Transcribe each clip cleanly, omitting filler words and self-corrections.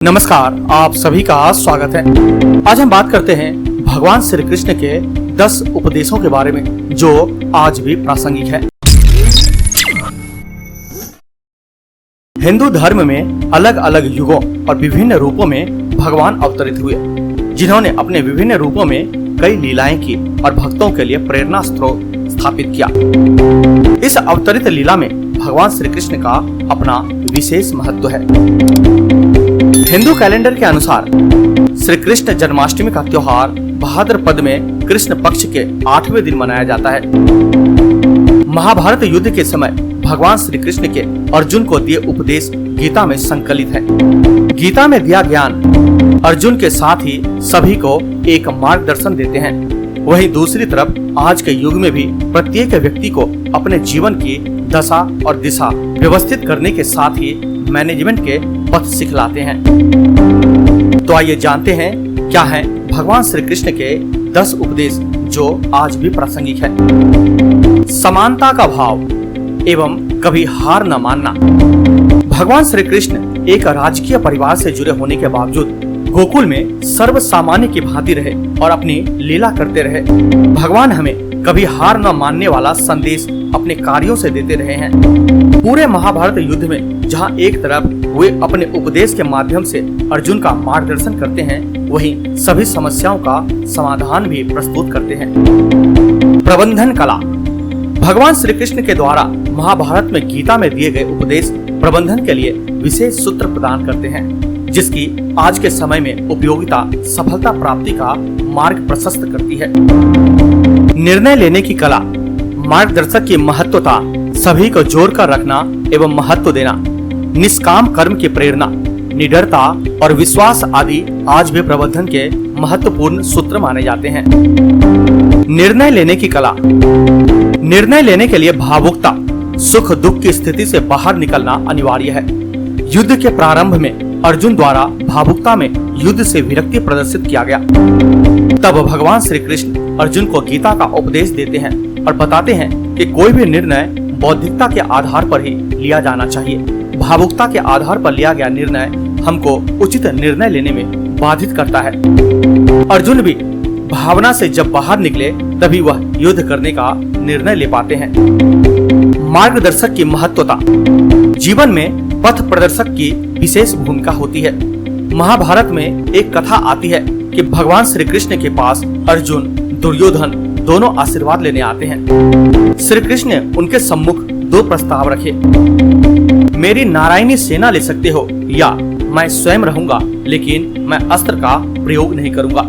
नमस्कार, आप सभी का स्वागत है। आज हम बात करते हैं भगवान श्री कृष्ण के 10 उपदेशों के बारे में जो आज भी प्रासंगिक है। हिंदू धर्म में अलग अलग युगों और विभिन्न रूपों में भगवान अवतरित हुए, जिन्होंने अपने विभिन्न रूपों में कई लीलाएं की और भक्तों के लिए प्रेरणा स्रोत स्थापित किया। इस अवतरित लीला में भगवान श्री कृष्ण का अपना विशेष महत्व है। हिंदू कैलेंडर के अनुसार श्री कृष्ण जन्माष्टमी का त्योहार भाद्रपद में कृष्ण पक्ष के 8वें दिन मनाया जाता है। महाभारत युद्ध के समय भगवान श्री कृष्ण के अर्जुन को दिए उपदेश गीता में संकलित है। गीता में दिया ज्ञान अर्जुन के साथ ही सभी को एक मार्गदर्शन देते हैं। वहीं दूसरी तरफ आज के युग में भी प्रत्येक व्यक्ति को अपने जीवन की दशा और दिशा व्यवस्थित करने के साथ ही मैनेजमेंट के पथ सिखलाते हैं। तो आइए जानते हैं क्या है भगवान श्री कृष्ण के 10 उपदेश जो आज भी प्रासंगिक है। समानता का भाव एवं कभी हार न मानना। भगवान श्री कृष्ण एक राजकीय परिवार से जुड़े होने के बावजूद गोकुल में सर्व सामान्य की भांति रहे और अपनी लीला करते रहे। भगवान हमें कभी हार न मानने वाला संदेश अपने कार्यों से देते रहे हैं। पूरे महाभारत युद्ध में जहां एक तरफ वे अपने उपदेश के माध्यम से अर्जुन का मार्गदर्शन करते हैं, वहीं सभी समस्याओं का समाधान भी प्रस्तुत करते हैं। प्रबंधन कला। भगवान श्री कृष्ण के द्वारा महाभारत में गीता में दिए गए उपदेश प्रबंधन के लिए विशेष सूत्र प्रदान करते हैं, जिसकी आज के समय में उपयोगिता सफलता प्राप्ति का मार्ग प्रशस्त करती है। निर्णय लेने की कला। मार्गदर्शक की महत्वता, सभी को जोड़कर रखना एवं महत्व देना, निष्काम कर्म की प्रेरणा, निडरता और विश्वास आदि आज भी प्रबंधन के महत्वपूर्ण सूत्र माने जाते हैं। निर्णय लेने की कला। निर्णय लेने के लिए भावुकता, सुख दुख की स्थिति से बाहर निकलना अनिवार्य है। युद्ध के प्रारंभ में अर्जुन द्वारा भावुकता में युद्ध से विरक्ति प्रदर्शित किया गया। तब भगवान श्री कृष्ण अर्जुन को गीता का उपदेश देते हैं और बताते हैं कि कोई भी निर्णय बौद्धिकता के आधार पर ही लिया जाना चाहिए। भावुकता के आधार पर लिया गया निर्णय हमको उचित निर्णय लेने में बाधित करता है। अर्जुन भी भावना से जब बाहर निकले तभी वह युद्ध करने का निर्णय ले पाते हैं। मार्गदर्शक की महत्वता। जीवन में पथ प्रदर्शक की विशेष भूमिका होती है। महाभारत में एक कथा आती है कि भगवान श्री कृष्ण के पास अर्जुन, दुर्योधन दोनों आशीर्वाद लेने आते हैं। श्री कृष्ण ने उनके सम्मुख 2 प्रस्ताव रखे। मेरी नारायणी सेना ले सकते हो या मैं स्वयं रहूंगा, लेकिन मैं अस्त्र का प्रयोग नहीं करूंगा।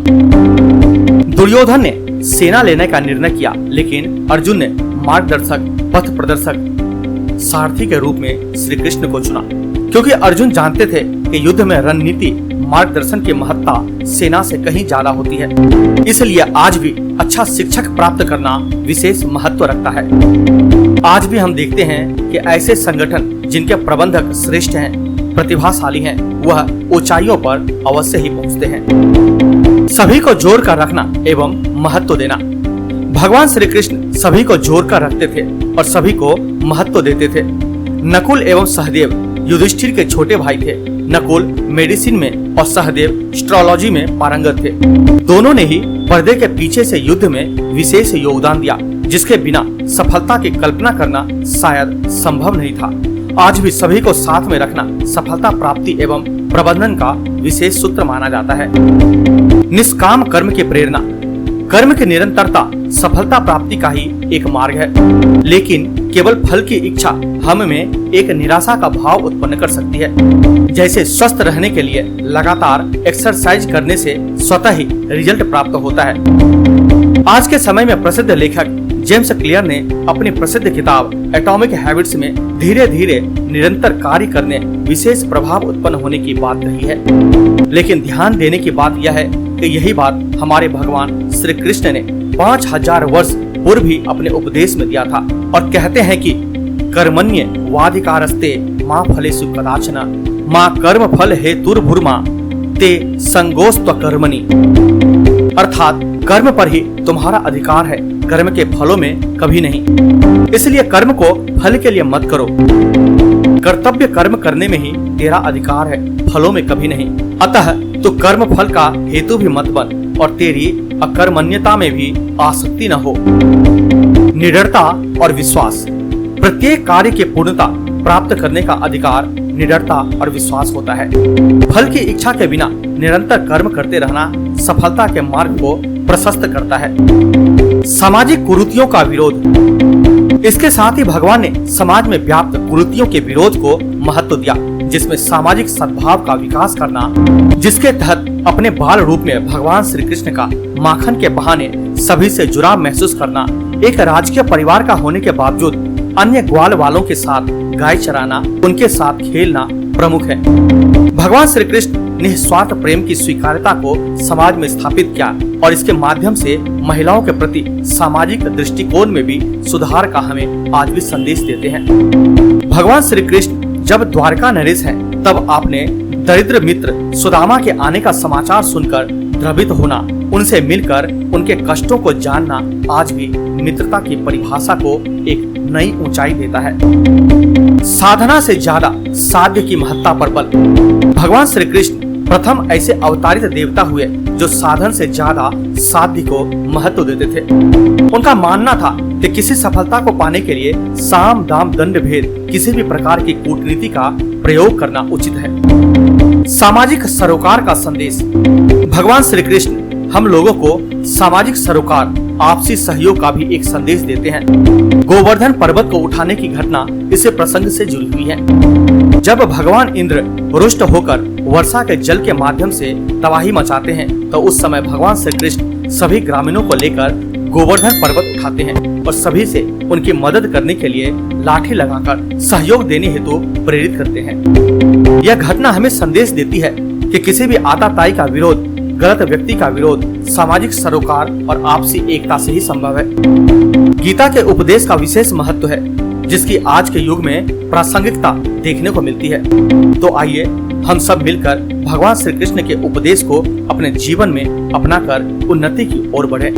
दुर्योधन ने सेना लेने का निर्णय किया, लेकिन अर्जुन ने मार्गदर्शक, पथ प्रदर्शक, सारथी के रूप में श्री कृष्ण को चुना, क्योंकि अर्जुन जानते थे कि युद्ध में रणनीति, मार्गदर्शन की महत्ता सेना से कहीं ज्यादा होती है। इसलिए आज भी अच्छा शिक्षक प्राप्त करना विशेष महत्व रखता है। आज भी हम देखते हैं कि ऐसे संगठन जिनके प्रबंधक श्रेष्ठ हैं, प्रतिभाशाली हैं, वह ऊंचाइयों पर अवश्य ही पहुंचते हैं। सभी को जोड़कर रखना एवं महत्व देना। भगवान श्री कृष्ण सभी को जोड़कर रखते थे और सभी को महत्व देते थे। नकुल एवं सहदेव युधिष्ठिर के छोटे भाई थे। नकुल मेडिसिन में और सहदेव एस्ट्रोलॉजी में पारंगत थे। दोनों ने ही पर्दे के पीछे से युद्ध में विशेष योगदान दिया, जिसके बिना सफलता की कल्पना करना शायद संभव नहीं था। आज भी सभी को साथ में रखना सफलता प्राप्ति एवं प्रबंधन का विशेष सूत्र माना जाता है। निष्काम कर्म की प्रेरणा। कर्म की निरंतरता सफलता प्राप्ति का ही एक मार्ग है, लेकिन केवल फल की इच्छा हम में एक निराशा का भाव उत्पन्न कर सकती है। जैसे स्वस्थ रहने के लिए लगातार एक्सरसाइज करने से स्वतः ही रिजल्ट प्राप्त होता है। आज के समय में प्रसिद्ध लेखक जेम्स क्लियर ने अपनी प्रसिद्ध किताब एटॉमिक हैबिट्स में धीरे धीरे निरंतर कार्य करने विशेष प्रभाव उत्पन्न होने की बात कही है। लेकिन ध्यान देने की बात यह है कि यही बात हमारे भगवान श्री कृष्ण ने 5000 वर्ष पूर्व ही अपने उपदेश में दिया था और कहते हैं कि कर्मण्य वाधिकारस्ते मां फलेषु कदाचन मां कर्म फल हेतुर्भुर्मा ते संगोस्त्व कर्मणि। अर्थात कर्म पर ही तुम्हारा अधिकार है, कर्म के फलों में कभी नहीं। इसलिए कर्म को फल के लिए मत करो। कर्तव्य कर्म करने में ही तेरा अधिकार है, फलों में कभी नहीं। अतः तो कर्म फल का हेतु भी मत बन और तेरी अकर्मण्यता में भी आसक्ति न हो। निडरता और विश्वास। प्रत्येक कार्य की पूर्णता प्राप्त करने का अधिकार निडरता और विश्वास होता है। फल की इच्छा के बिना निरंतर कर्म करते रहना सफलता के मार्ग को प्रशस्त करता है। सामाजिक कुरीतियों का विरोध। इसके साथ ही भगवान ने समाज में व्याप्त कुरीतियों के विरोध को महत्व दिया, जिसमें सामाजिक सद्भाव का विकास करना, जिसके तहत अपने बाल रूप में भगवान श्री कृष्ण का माखन के बहाने सभी से जुड़ाव महसूस करना, एक राजकीय परिवार का होने के बावजूद अन्य ग्वाल वालों के साथ गाय चराना, उनके साथ खेलना प्रमुख है। भगवान श्री कृष्ण निस्वार्थ प्रेम की स्वीकार्यता को समाज में स्थापित किया और इसके माध्यम से महिलाओं के प्रति सामाजिक दृष्टिकोण में भी सुधार का हमें आज भी संदेश देते हैं। भगवान श्री कृष्ण जब द्वारका नरेश हैं, तब आपने दरिद्र मित्र सुदामा के आने का समाचार सुनकर द्रवित होना, उनसे मिलकर उनके कष्टों को जानना आज भी मित्रता की परिभाषा को एक नई ऊंचाई देता है। साधना से ज्यादा साध्य की महत्ता पर बल। भगवान श्री कृष्ण प्रथम ऐसे अवतारित देवता हुए जो साधन से ज्यादा साध्य को महत्व देते थे। उनका मानना था कि किसी सफलता को पाने के लिए साम दाम दंड भेद किसी भी प्रकार की कूटनीति का प्रयोग करना उचित है। सामाजिक सरोकार का संदेश। भगवान श्री कृष्ण हम लोगों को सामाजिक सरोकार, आपसी सहयोग का भी एक संदेश देते हैं। गोवर्धन पर्वत को उठाने की घटना इस प्रसंग से जुड़ी हुई है। जब भगवान इंद्र रुष्ट होकर वर्षा के जल के माध्यम से तबाही मचाते हैं, तो उस समय भगवान श्री कृष्ण सभी ग्रामीणों को लेकर गोवर्धन पर्वत उठाते हैं और सभी से उनकी मदद करने के लिए लाठी लगाकर सहयोग देने हेतु प्रेरित करते हैं। यह घटना हमें संदेश देती है कि किसी भी आताताई का विरोध, गलत व्यक्ति का विरोध सामाजिक सरोकार और आपसी एकता से ही संभव है। गीता के उपदेश का विशेष महत्व है, जिसकी आज के युग में प्रासंगिकता देखने को मिलती है। तो आइए हम सब मिलकर भगवान श्री कृष्ण के उपदेश को अपने जीवन में अपनाकर उन्नति की ओर बढ़े।